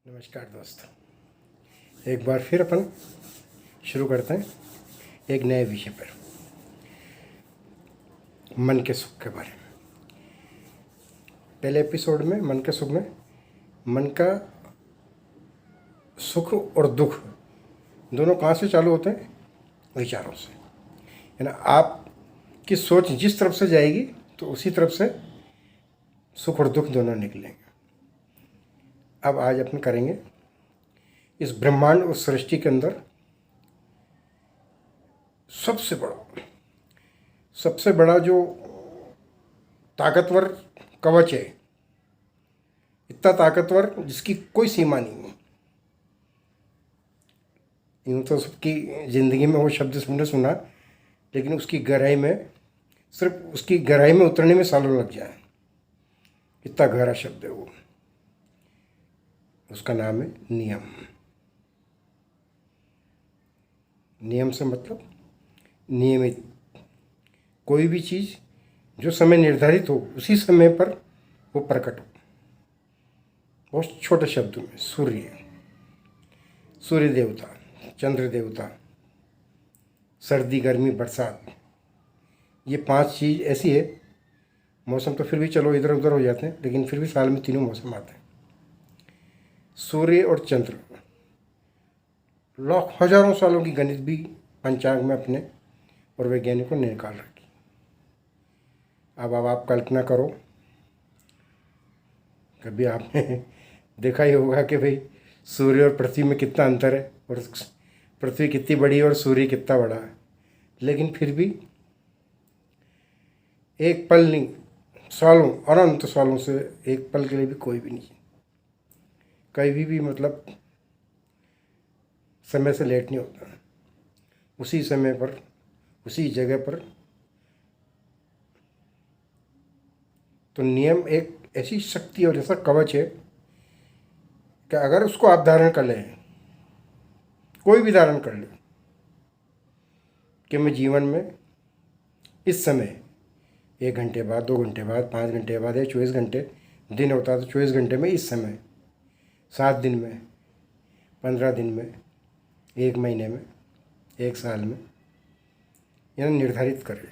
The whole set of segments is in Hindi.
नमस्कार दोस्तों, एक बार फिर अपन शुरू करते हैं एक नए विषय पर, मन के सुख के बारे में। पहले एपिसोड में मन के सुख में मन का सुख और दुख दोनों कहाँ से चालू होते हैं? विचारों से। है ना, आपकी सोच जिस तरफ से जाएगी तो उसी तरफ से सुख और दुख दोनों निकलेंगे। अब आज अपन करेंगे इस ब्रह्मांड और सृष्टि के अंदर सबसे बड़ा जो ताकतवर कवच है, इतना ताकतवर जिसकी कोई सीमा नहीं है। यूँ तो सबकी ज़िंदगी में वो शब्द हमने सुना, लेकिन उसकी गहराई में सिर्फ उसकी गहराई में उतरने में सालों लग जाए, इतना गहरा शब्द है वो। उसका नाम है नियम। नियम से मतलब नियमित, कोई भी चीज़ जो समय निर्धारित हो उसी समय पर वो प्रकट हो। बहुत छोटे शब्दों में सूर्य देवता, चंद्र देवता, सर्दी गर्मी बरसात, ये 5 चीज़ ऐसी है। मौसम तो फिर भी चलो इधर उधर हो जाते हैं, लेकिन फिर भी साल में 3 मौसम आते हैं। सूर्य और चंद्र लाख हजारों सालों की गणित भी पंचांग में अपने और वैज्ञानिकों ने निकाल रखी। अब आप कल्पना करो, कभी आपने देखा ही होगा कि भाई सूर्य और पृथ्वी में कितना अंतर है, और पृथ्वी कितनी बड़ी है और सूर्य कितना बड़ा है। लेकिन फिर भी एक पल नहीं, सालों अनंत सालों से एक पल के लिए भी कोई भी नहीं, कभी भी मतलब समय से लेट नहीं होता। उसी समय पर उसी जगह पर। तो नियम एक ऐसी शक्ति और ऐसा कवच है कि अगर उसको आप धारण कर लें, कोई भी धारण कर ले कि मैं जीवन में इस समय 1 घंटे बाद, 2 घंटे बाद, 5 घंटे बाद या 24 घंटे, दिन होता तो 24 घंटे में इस समय, 7 दिन में, 15 दिन में, 1 महीने में, 1 साल में, यानी निर्धारित करें।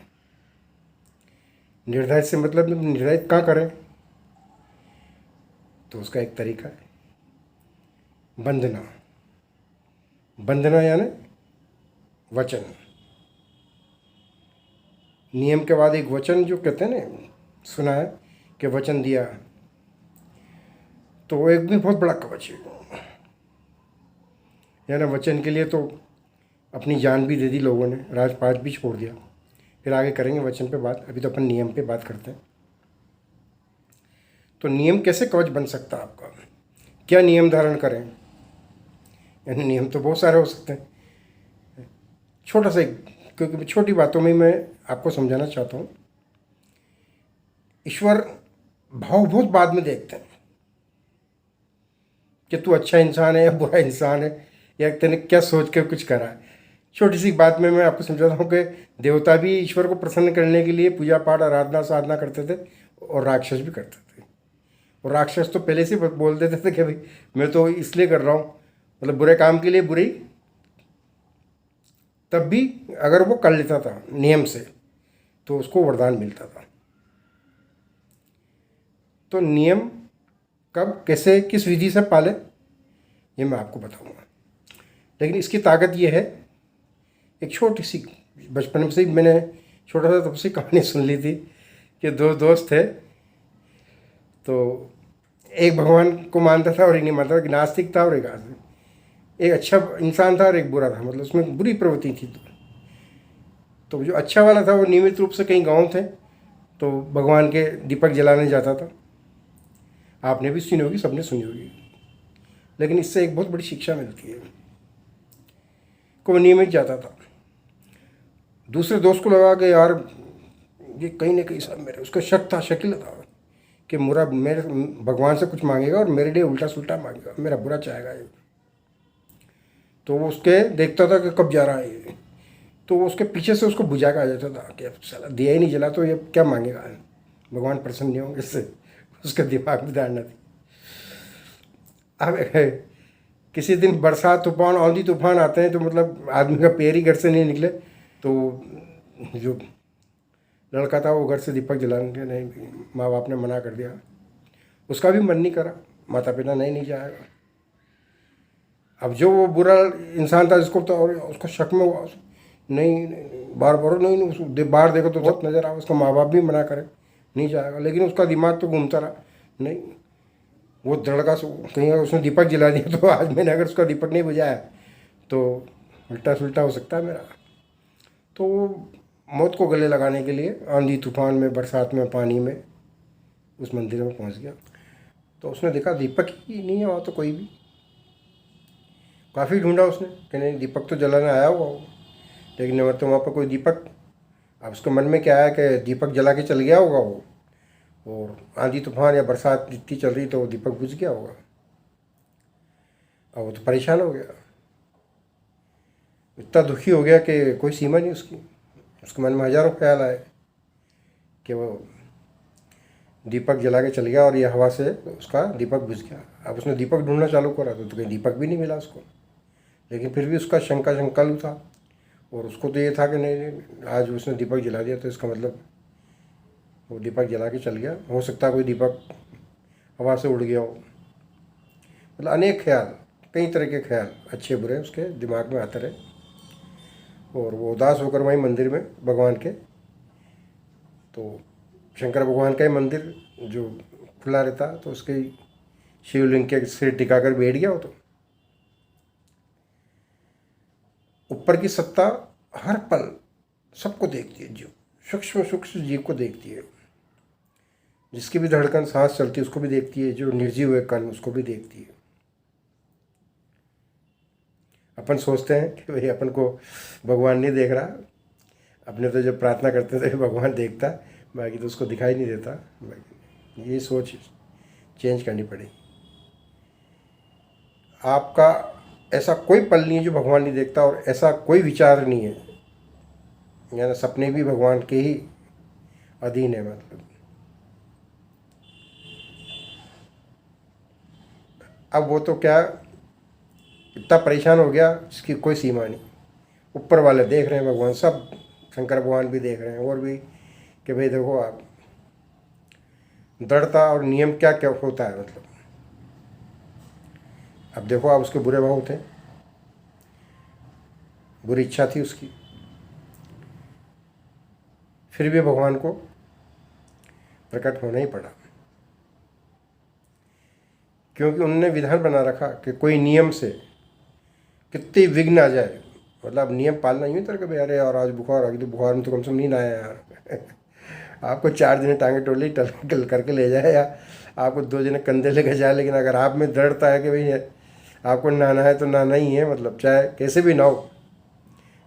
निर्धारित से मतलब निर्धारित कहाँ करें? तो उसका एक तरीका है बंधना यानी वचन। नियम के बाद एक वचन, जो कहते हैं ना, सुना है कि वचन दिया, तो वो एक भी बहुत बड़ा कवच है। यानी वचन के लिए तो अपनी जान भी दे दी लोगों ने, राजपाट भी छोड़ दिया। फिर आगे करेंगे वचन पे बात, अभी तो अपन नियम पे बात करते हैं। तो नियम कैसे कवच बन सकता है आपका? क्या नियम धारण करें? यानी नियम तो बहुत सारे हो सकते हैं। छोटा सा, क्योंकि छोटी बातों में मैं आपको समझाना चाहता हूँ। ईश्वर भाव बहुत बाद में देखते हैं कि तू अच्छा इंसान है या बुरा इंसान है, या तेने क्या सोच कर कुछ करा है। छोटी सी बात में मैं आपको समझाता हूँ कि देवता भी ईश्वर को प्रसन्न करने के लिए पूजा पाठ आराधना साधना करते थे, और राक्षस भी करते थे। और राक्षस तो पहले से बोल देते थे कि भाई मैं तो इसलिए कर रहा हूँ, मतलब बुरे काम के लिए बुरी। तब भी अगर वो कर लेता था नियम से तो उसको वरदान मिलता था। तो नियम कब, कैसे, किस विधि से पाले, ये मैं आपको बताऊंगा। लेकिन इसकी ताकत ये है, एक छोटी सी, बचपन में से ही मैंने छोटा सा तब से कहानी सुन ली थी कि 2 दोस्त थे। तो एक भगवान को मानता था और एक नहीं मानता था, एक नास्तिक था और एक आस्तिक। एक अच्छा इंसान था और एक बुरा था, मतलब उसमें बुरी प्रवृत्ति थी। तो जो अच्छा वाला था वो नियमित रूप से कहीं गाँव थे तो भगवान के दीपक जलाने जाता था। आपने भी सुनी होगी, सबने सुनी होगी। लेकिन इससे एक बहुत बड़ी शिक्षा मिलती है कि वो नियमित जाता था। दूसरे दोस्त को लगा कि यार ये कहीं ना कहीं सब मेरे, उसका शक था, शकील था कि मेरे भगवान से कुछ मांगेगा और मेरे लिए उल्टा सुल्टा मांगेगा, मेरा बुरा चाहेगा ये। तो वो उसके देखता था कि कब जा रहा है ये, तो वो उसके पीछे से उसको बुझा के आ जाता था कि अब साला दिया ही नहीं जला तो ये क्या मांगेगा, भगवान प्रसन्न नहीं होंगे इससे। उसका दिमाग में धारणा थी। अब किसी दिन बरसात तूफान आंधी तूफान आते हैं तो मतलब आदमी का पैर ही घर से नहीं निकले, तो जो लड़का था वो घर से दीपक जलाने के नहीं, माँ बाप ने मना कर दिया, उसका भी मन नहीं करा, माता पिता नहीं जाएगा। अब जो वो बुरा इंसान था जिसको तो और उसको शक में हुआ, नहीं बार बार नहीं, उस बाहर देखो तो बहुत नज़र आया, उसका माँ बाप भी मना करे नहीं जाएगा, लेकिन उसका दिमाग तो घूमता रहा, नहीं वो दृढ़ता से कहीं अगर उसने दीपक जला दिया तो आज मैंने अगर उसका दीपक नहीं बुझाया तो उल्टा सुल्टा हो सकता है मेरा। तो वो मौत को गले लगाने के लिए आंधी तूफान में, बरसात में, पानी में उस मंदिर में पहुंच गया। तो उसने देखा दीपक ही नहीं है वहाँ तो कोई भी। काफ़ी ढूंढा उसने कि नहीं दीपक तो जलाने आया हुआ हो, लेकिन तो वहाँ पर कोई दीपक। अब उसके मन में क्या आया कि दीपक जला के चल गया होगा वो, और आंधी तूफान या बरसात जितनी चल रही तो वो दीपक बुझ गया होगा। अब वो तो परेशान हो गया, इतना दुखी हो गया कि कोई सीमा नहीं उसकी। उसके मन में हज़ारों ख्याल आए कि वो दीपक जला के चल गया और ये हवा से उसका दीपक बुझ गया। अब उसने दीपक ढूंढना चालू करा तो कहीं दीपक भी नहीं मिला उसको, लेकिन फिर भी उसका शंकालु था, और उसको तो ये था कि नहीं आज उसने दीपक जला दिया तो इसका मतलब वो दीपक जला के चल गया, हो सकता है कोई दीपक हवा से उड़ गया हो। मतलब अनेक ख्याल, कई तरह के ख्याल अच्छे बुरे उसके दिमाग में आते रहे, और वो उदास होकर वहीं मंदिर में भगवान के, तो शंकर भगवान का ही मंदिर जो खुला रहता तो उसके शिवलिंग के सिर टिकाकर बैठ गया हो। तो ऊपर की सत्ता हर पल सबको देखती है, जीव सूक्ष्म सूक्ष्म जीव को देखती है, जिसकी भी धड़कन सांस चलती है उसको भी देखती है, जो निर्जीव है कण उसको भी देखती है। अपन सोचते हैं कि भाई अपन को भगवान नहीं देख रहा, अपने तो जब प्रार्थना करते थे भगवान देखता, बाकी तो उसको दिखाई नहीं देता। ये सोच चेंज करनी पड़ेगी। आपका ऐसा कोई पल नहीं है जो भगवान नहीं देखता, और ऐसा कोई विचार नहीं है, यानी सपने भी भगवान के ही अधीन है। मतलब अब वो तो क्या इतना परेशान हो गया जिसकी कोई सीमा नहीं। ऊपर वाले देख रहे हैं, भगवान सब, शंकर भगवान भी देख रहे हैं और भी, कि भाई देखो आप दृढ़ता और नियम क्या क्या होता है। मतलब अब देखो आप, उसके बुरे भाव थे, बुरी इच्छा थी उसकी, फिर भी भगवान को प्रकट होना ही पड़ा, क्योंकि उन्होंने विधान बना रखा कि कोई नियम से कितने विघ्न आ जाए, मतलब नियम पालना यूँ तरह के भाई अरे यार आज बुखार आ गई तो बुखार में तो कम से कम नींद आया यार आपको 4 दिन टांगे टोली टल करके ले जाए, या आपको 2 दिन कंधे लेके जाए, लेकिन अगर आप में दृढ़ता है कि भाई आपको नहाना है तो नहाना ही है, मतलब चाहे कैसे भी नहाओ,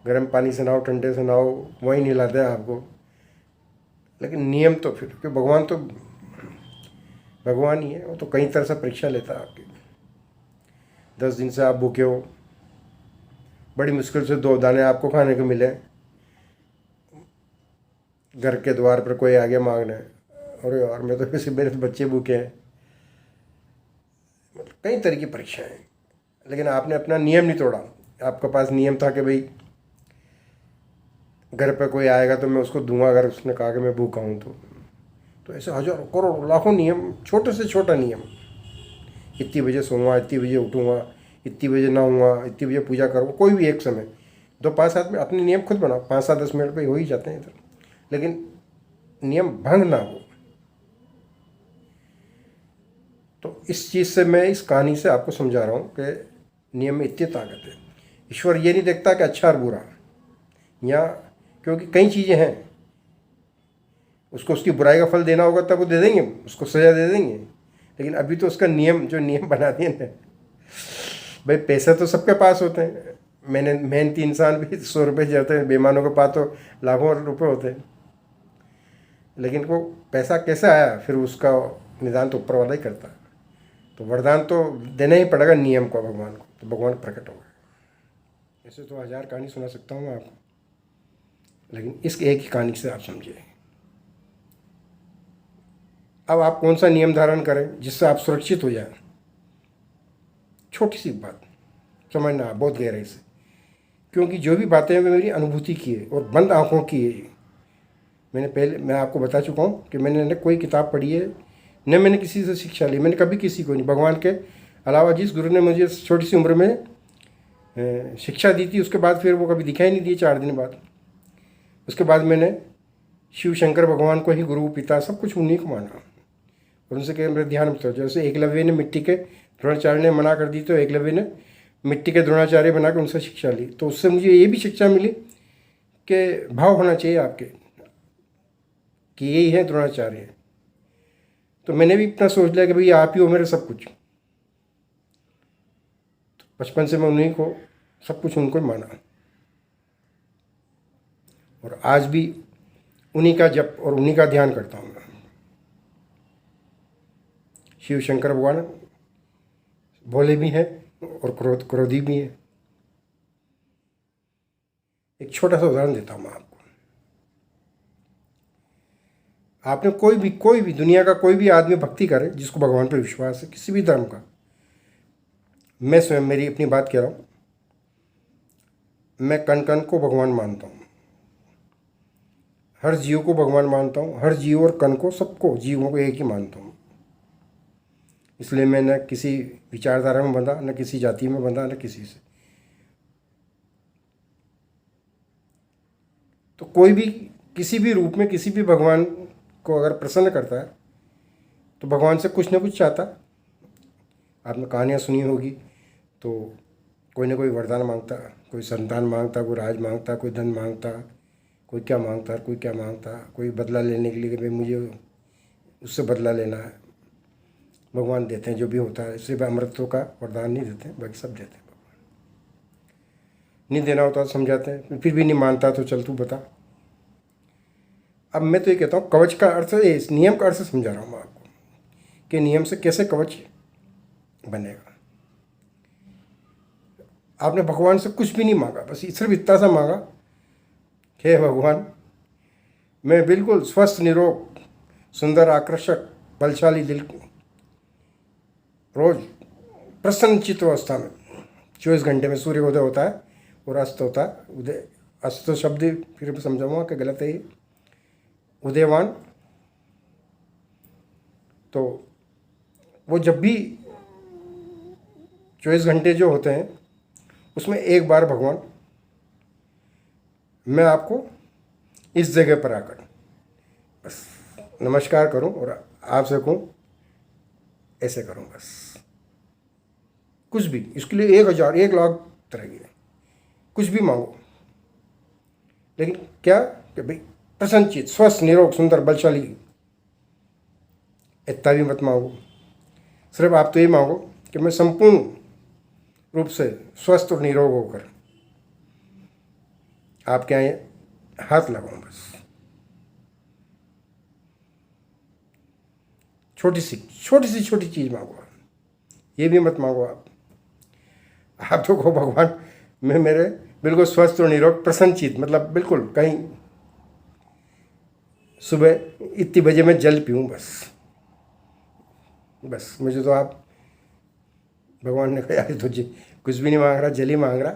गर्म पानी से नहाओ, ठंडे से नहाओ, वही नहलाते हैं आपको। लेकिन नियम तो फिर, क्योंकि भगवान तो भगवान ही है, वो तो कई तरह से परीक्षा लेता है आपकी। 10 दिन से आप भूखे हो, बड़ी मुश्किल से 2 दाने आपको खाने को मिले, घर के द्वार पर कोई आ गया मांगने, अरे यार मैं तो वैसे मेरे तो बच्चे भूखे हैं, मतलब कई तरह की परीक्षाएं हैं। लेकिन आपने अपना नियम नहीं तोड़ा। आपके पास नियम था कि भाई घर पर कोई आएगा तो मैं उसको दूंगा, अगर उसने कहा कि मैं भूखा हूँ तो ऐसे हजारों करोड़ों लाखों नियम, छोटे से छोटा नियम, इतनी बजे सोऊंगा, इतनी बजे उठूँगा, इतनी बजे नहाऊंगा, इतनी बजे पूजा करूँगा, कोई भी एक समय 2-5 में अपने नियम खुद बनाओ, 5-7-10 मिनट पे हो ही जाते हैं इधर, लेकिन नियम भंग ना हो। तो इस चीज़ से मैं इस कहानी से आपको समझा रहा हूँ कि नियम में इतनी ताकत है। ईश्वर ये नहीं देखता कि अच्छा और बुरा, या क्योंकि कई चीज़ें हैं, उसको उसकी बुराई का फल देना होगा तब वो दे देंगे, उसको सज़ा दे देंगे, लेकिन अभी तो उसका नियम, जो नियम बना दिए ना, भाई पैसे तो सबके पास होते हैं, मेहनती इंसान भी 100 रुपये जाते हैं, बेईमानों के पास तो लाखों रुपए होते हैं, लेकिन वो पैसा कैसे आया फिर उसका निदान तो ऊपर वाला ही करता है। तो वरदान तो देना ही पड़ेगा नियम को भगवान को, तो भगवान प्रकट हो गए। ऐसे तो 1000 कहानी सुना सकता हूँ मैं आपको, लेकिन इस एक ही कहानी से आप समझिए। अब आप कौन सा नियम धारण करें जिससे आप सुरक्षित हो जाएं। छोटी सी बात समझना आप बहुत गहराई से, क्योंकि जो भी बातें हैं वे मेरी अनुभूति की है और बंद आँखों की है। मैं आपको बता चुका हूँ कि मैंने न कोई किताब पढ़ी है, न मैंने किसी से शिक्षा ली, मैंने कभी किसी को नहीं। भगवान के अलावा जिस गुरु ने मुझे छोटी सी उम्र में शिक्षा दी थी, उसके बाद फिर वो कभी दिखाई नहीं दिए 4 दिन बाद। उसके बाद मैंने शिव शंकर भगवान को ही गुरु पिता सब कुछ उन्हीं को माना और उनसे कहा मेरे ध्यान में। जैसे एकलव्य ने मिट्टी के द्रोणाचार्य ने मना कर दी, तो एकलव्य ने मिट्टी के द्रोणाचार्य बना कर उनसे शिक्षा ली। तो उससे मुझे ये भी शिक्षा मिली कि भाव होना चाहिए आपके कि यही है द्रोणाचार्य। तो मैंने भी इतना सोच लिया कि भाई आप ही हो मेरे सब कुछ। तो बचपन से मैं उन्हीं को सब कुछ उनको ही माना और आज भी उन्हीं का जप और उन्हीं का ध्यान करता हूँ मैं। शिव शंकर भगवान भोले भी हैं और क्रोधी भी हैं। एक छोटा सा उदाहरण देता हूँ मैं आपको। आपने कोई भी दुनिया का कोई भी आदमी भक्ति करे जिसको भगवान पर विश्वास है, किसी भी धर्म का, मैं स्वयं मेरी अपनी बात कह रहा हूँ, मैं कण कण को भगवान मानता हूँ, हर जीव को भगवान मानता हूँ, हर जीव और कण को, सबको, जीवों को एक ही मानता हूँ। इसलिए मैं न किसी विचारधारा में बंधा, न किसी जाति में बंधा, न किसी से। तो कोई भी किसी भी रूप में किसी भी भगवान को अगर प्रसन्न करता है तो भगवान से कुछ न कुछ चाहता। आपने कहानियाँ सुनी होगी, तो कोई ना कोई वरदान मांगता, कोई संतान मांगता, कोई राज मांगता, कोई धन मांगता, कोई क्या मांगता, कोई क्या मांगता, कोई बदला लेने के लिए कि भाई मुझे उससे बदला लेना है। भगवान देते हैं जो भी होता है, सिर्फ अमृतत्व का वरदान नहीं देते, बाकी सब देते हैं भगवान। नहीं देना होता तो समझाते हैं, फिर भी नहीं मानता तो चल तू बता। अब मैं तो ये कहता हूँ कवच का अर्थ, इस नियम का अर्थ समझा रहा हूँ मैं आपको कि नियम से कैसे कवच बनेगा। आपने भगवान से कुछ भी नहीं मांगा, बस सिर्फ इतना सा मांगा, हे भगवान मैं बिल्कुल स्वस्थ, निरोग, सुंदर, आकर्षक, बलशाली दिल, रोज प्रसन्न चित्त अवस्था में 24 घंटे में सूर्य उदय होता है और अस्त होता है। उदय अस्त तो शब्द फिर समझाऊंगा कि गलत है ये, उदयवान। तो वो जब भी 24 घंटे जो होते हैं उसमें एक बार भगवान मैं आपको इस जगह पर आकर बस नमस्कार करूं और आपसे कहूं ऐसे करूं, बस कुछ भी। इसके लिए 1000 1,00,000 तरह की कुछ भी मांगो, लेकिन क्या कि भाई प्रसन्नचित, स्वस्थ, निरोग, सुंदर, बलशाली, इतना भी मत मांगो। सिर्फ आप तो ये मांगो कि मैं संपूर्ण रूप से स्वस्थ और निरोग होकर आपके यहाँ हाथ लगाऊं, बस। छोटी सी चीज़ मांगो। ये भी मत मांगो आप तो कहो भगवान मैं मेरे बिल्कुल स्वस्थ और निरोग, प्रसन्नचित, मतलब बिल्कुल कहीं सुबह इतनी बजे मैं जल पीऊँ, बस मुझे तो आप, भगवान ने कहा यार तो कुछ भी नहीं मांग रहा, जल ही मांग रहा,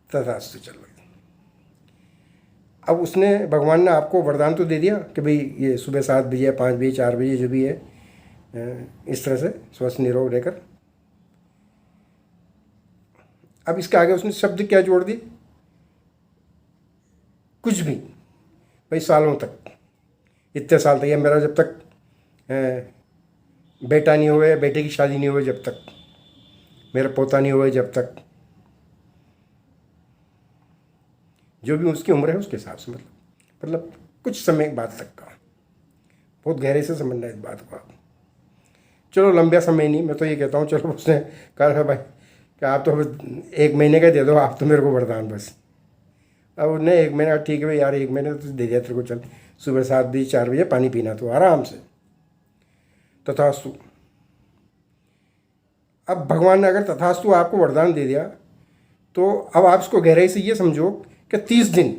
तथास्तु चल। अब उसने, भगवान ने आपको वरदान तो दे दिया कि भाई ये सुबह 7 बजे, 5 बजे, 4 बजे जो भी है, इस तरह से स्वस्थ निरोग रहकर। अब इसके आगे उसने शब्द क्या जोड़ दी, कुछ भी, भाई सालों तक, इतने साल तक, या मेरा जब तक बेटा नहीं हुए, बेटे की शादी नहीं हुई, जब तक मेरा पोता नहीं हुआ, जब तक, जो भी उसकी उम्र है उसके हिसाब से, मतलब कुछ समय बाद तक का। बहुत गहरे से समझना है इस बात को आप। चलो लंबा समय नहीं, मैं तो ये कहता हूँ, चलो उसने कहा भाई कि आप तो 1 महीने का दे दो आप तो मेरे को वरदान, बस। अब उन्हें 1 महीना, ठीक है भाई यार 1 महीने तो दे दिया तेरे को, चल सुबह 7 बजे 4 बजे पानी पीना तो आराम से, तथास्तु। अब भगवान ने अगर तथास्तु आपको वरदान दे दिया तो अब आप इसको गहराई से ये समझो कि 30 दिन,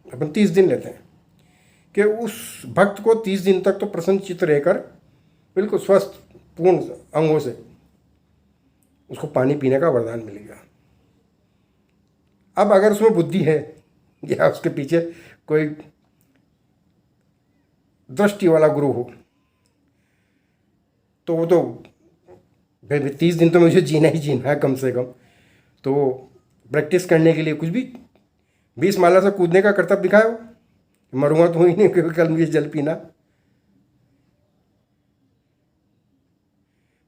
अपन 30 दिन लेते हैं कि उस भक्त को 30 दिन तक तो प्रसन्न चित्त रहकर बिल्कुल स्वस्थ पूर्ण अंगों से उसको पानी पीने का वरदान मिल गया। अब अगर उसमें बुद्धि है या उसके पीछे कोई दृष्टि वाला गुरु हो तो वो तो भाई 30 दिन तो मुझे जीना ही जीना है कम से कम। तो वो प्रैक्टिस करने के लिए कुछ भी 20 माला से कूदने का करतब दिखाए हो, मरूंगा तो ही नहीं क्योंकि कल मुझे जल पीना,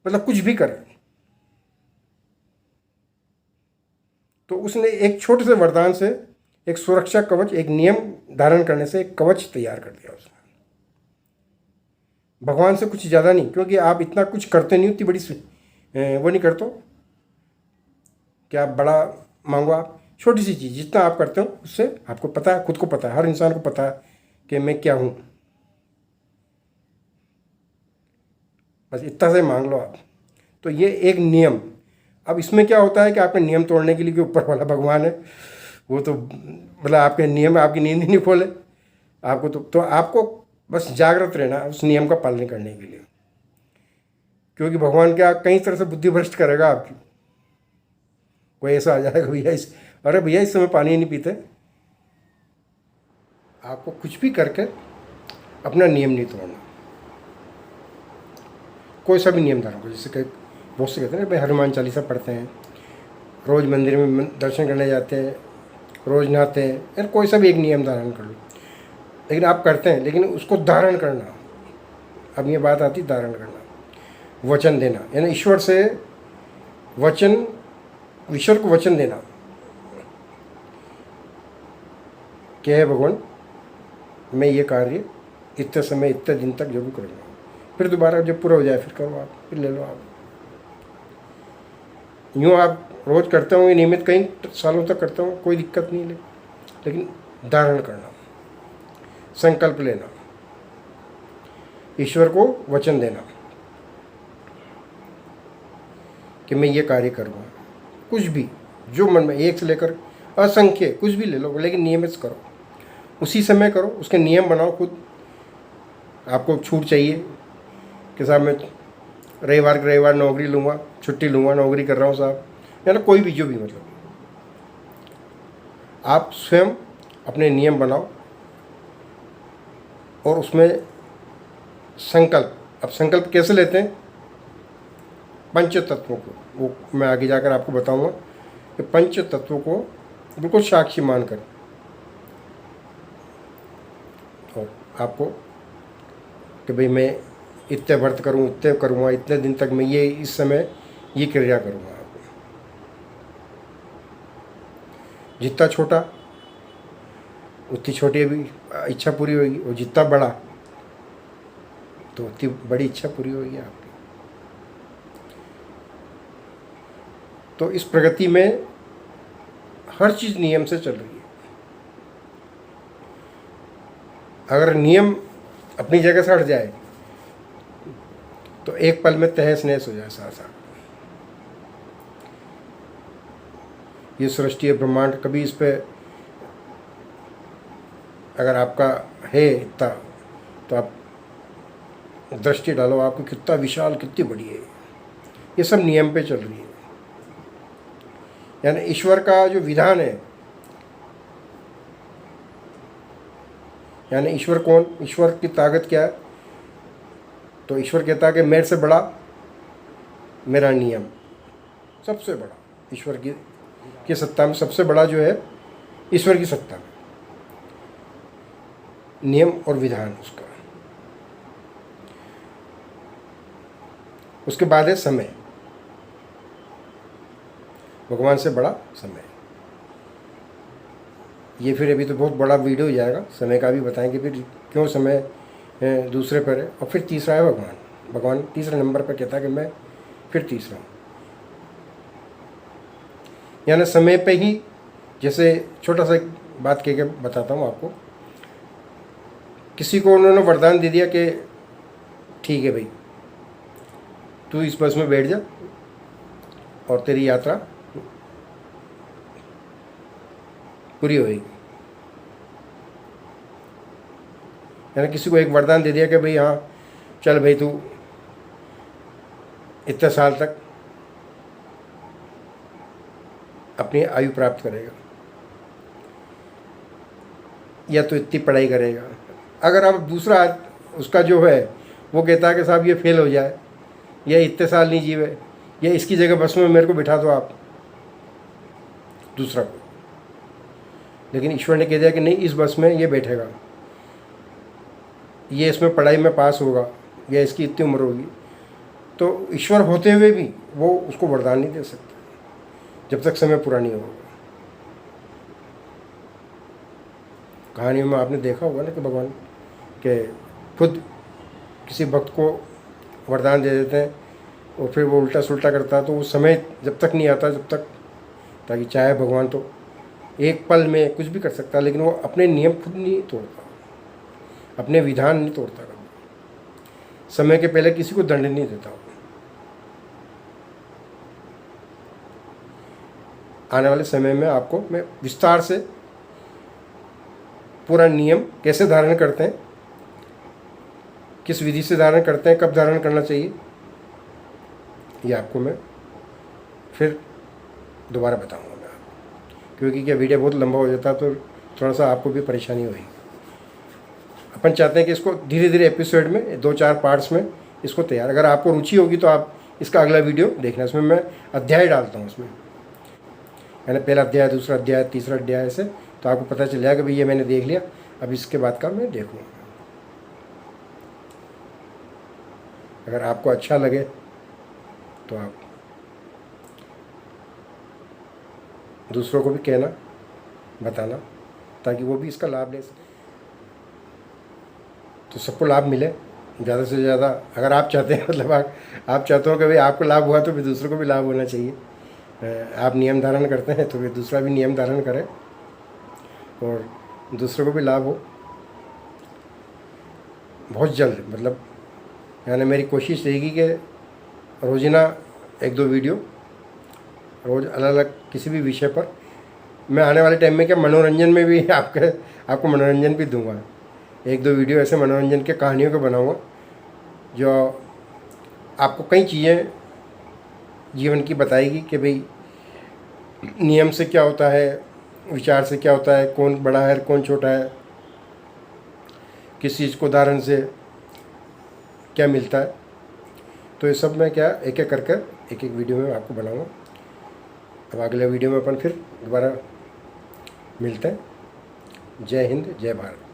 मतलब कुछ भी करे। तो उसने एक छोटे से वरदान से एक सुरक्षा कवच, एक नियम धारण करने से एक कवच तैयार कर दिया उसने। भगवान से कुछ ज़्यादा नहीं, क्योंकि आप इतना कुछ करते नहीं, उतनी बड़ी वो नहीं करते हो कि आप बड़ा मांगो। आप छोटी सी चीज़ जितना आप करते हो उससे आपको पता है, खुद को पता है, हर इंसान को पता है कि मैं क्या हूँ। बस इतना से मांग लो आप। तो ये एक नियम। अब इसमें क्या होता है कि आपके नियम तोड़ने के लिए कि ऊपर वाला भगवान है, वो तो मतलब आपके नियम, आपकी नींद ही नहीं खोले आपको। तो आपको बस जागृत रहना उस नियम का पालन करने के लिए, क्योंकि भगवान क्या कई तरह से बुद्धि भ्रष्ट करेगा आपकी। कोई ऐसा आ जाएगा भैया अरे भैया इस समय पानी नहीं पीते। आपको कुछ भी करके अपना नियम नहीं तोड़ना, कोई सा भी नियम धारण करो। जैसे कि बहुत से कहते हैं ना भाई हनुमान चालीसा पढ़ते हैं, रोज़ मंदिर में दर्शन करने जाते हैं, रोज़ नहाते हैं, यार कोई सा भी एक नियम धारण कर लो। लेकिन आप करते हैं, लेकिन उसको धारण करना, अब ये बात आती धारण करना, वचन देना, यानी ईश्वर से वचन, ईश्वर को वचन देना क्या है, भगवान मैं ये कार्य इतने समय इतने दिन तक जरूर करूँगा, फिर दोबारा जब पूरा हो जाए फिर करो आप, फिर ले लो आप। यूँ आप रोज़ करते होंगे नियमित, कई सालों तक करते होंगे, कोई दिक्कत नहीं, लेकिन धारण करना, संकल्प लेना, ईश्वर को वचन देना कि मैं ये कार्य करूँगा। कुछ भी जो मन में, एक से लेकर असंख्य कुछ भी ले लो, लेकिन नियमित करो, उसी समय करो, उसके नियम बनाओ खुद। आपको छूट चाहिए कि साहब मैं रविवार के रविवार नौकरी लूँगा, छुट्टी लूँगा, नौकरी कर रहा हूँ साहब, या ना कोई भी जो भी, मतलब आप स्वयं अपने नियम बनाओ और उसमें संकल्प। अब संकल्प कैसे लेते हैं? पंच तत्वों को, वो मैं आगे जाकर आपको बताऊंगा कि पंच तत्वों को बिल्कुल साक्षी मानकर, और आपको कि भाई मैं इतने व्रत करूँ, इतने करूँगा, इतने दिन तक मैं ये इस समय ये क्रिया करूँगा। जितना छोटा उतनी छोटी भी इच्छा पूरी होगी, और जितना बड़ा तो उतनी बड़ी इच्छा पूरी होगी आपकी। तो इस प्रगति में हर चीज़ नियम से चल रही है। अगर नियम अपनी जगह से हट जाए तो एक पल में तहस नहस हो जाए साथ साथ। ये सृष्टि ब्रह्मांड, कभी इस पे अगर आपका है इतना तो आप दृष्टि डालो, आपको कितना विशाल, कितनी बड़ी है। ये सब नियम पे चल रही है, यानी ईश्वर का जो विधान है, यानी ईश्वर कौन, ईश्वर की ताकत क्या है? तो ईश्वर कहता है कि मेरे से बड़ा मेरा नियम, सबसे बड़ा ईश्वर की सत्ता में सबसे बड़ा जो है ईश्वर की सत्ता में नियम और विधान उसका। उसके बाद है समय, भगवान से बड़ा समय। ये फिर अभी तो बहुत बड़ा वीडियो हो जाएगा, समय का भी बताएंगे फिर क्यों समय दूसरे पर है। और फिर तीसरा है भगवान। भगवान तीसरे नंबर पर कहता है कि मैं फिर तीसरा हूँ, यानी समय पे ही। जैसे छोटा सा एक बात कह के बताता हूँ आपको। किसी को उन्होंने वरदान दे दिया कि ठीक है भाई तू इस बस में बैठ जा और तेरी यात्रा पूरी होएगी। यानी किसी को एक वरदान दे दिया कि भाई हाँ चल भाई तू इतने साल तक अपनी आयु प्राप्त करेगा, या तो इतनी पढ़ाई करेगा। अगर अब दूसरा उसका जो है वो कहता है कि साहब ये फेल हो जाए, या इतने साल नहीं जीवे, या इसकी जगह बस में मेरे को बिठा दो आप दूसरा को, लेकिन ईश्वर ने कह दिया कि नहीं, इस बस में ये बैठेगा, ये इसमें पढ़ाई में पास होगा, या इसकी इतनी उम्र होगी, तो ईश्वर होते हुए भी वो उसको वरदान नहीं दे सकते जब तक समय पूरा नहीं होगा। कहानियों में आपने देखा होगा ना कि भगवान के खुद किसी भक्त को वरदान दे देते हैं और फिर वो उल्टा सुल्टा करता है, तो वो समय जब तक नहीं आता, जब तक, ताकि चाहे भगवान तो एक पल में कुछ भी कर सकता है, लेकिन वो अपने नियम खुद नहीं तोड़ता, अपने विधान नहीं तोड़ता, समय के पहले किसी को दंड नहीं देता। आने वाले समय में आपको मैं विस्तार से पूरा नियम कैसे धारण करते हैं, किस विधि से धारण करते हैं, कब धारण करना चाहिए, ये आपको मैं फिर दोबारा बताऊंगा मैं आपको, क्योंकि क्या वीडियो बहुत लंबा हो जाता है तो थोड़ा सा आपको भी परेशानी होगी। अपन चाहते हैं कि इसको धीरे धीरे एपिसोड में 2-4 पार्ट्स में इसको तैयार, अगर आपको रुचि होगी तो आप इसका अगला वीडियो देखना, इसमें मैं अध्याय डालता हूँ, उसमें मैंने पहला अध्याय, दूसरा अध्याय, तीसरा अध्याय ऐसे, तो आपको पता चल जाएगा कि भाई ये मैंने देख लिया, अब इसके बाद का मैं देखूँगा। अगर आपको अच्छा लगे तो आप दूसरों को भी कहना, बताना, ताकि वो भी इसका लाभ ले सके, तो सबको लाभ मिले ज़्यादा से ज़्यादा। अगर आप चाहते हैं, मतलब आप चाहते हो कि भाई आपको लाभ हुआ तो फिर दूसरों को भी लाभ होना चाहिए। आप नियम धारण करते हैं तो फिर दूसरा भी नियम धारण करे और दूसरों को भी लाभ हो। बहुत जल्द, मतलब यानी मेरी कोशिश रहेगी कि रोज़ाना 1-2 वीडियो रोज़ अलग अलग किसी भी विषय पर मैं आने वाले टाइम में क्या मनोरंजन में भी आपको मनोरंजन भी दूंगा। 1-2 वीडियो ऐसे मनोरंजन के कहानियों के बनाऊंगा जो आपको कई चीज़ें जीवन की बताएगी कि भाई नियम से क्या होता है, विचार से क्या होता है, कौन बड़ा है कौन छोटा है, किस चीज़ को उदाहरण से क्या मिलता है। तो ये सब मैं क्या एक एक करके एक एक वीडियो में आपको बनाऊंगा। अब अगले वीडियो में अपन फिर दोबारा मिलते हैं। जय हिंद, जय भारत।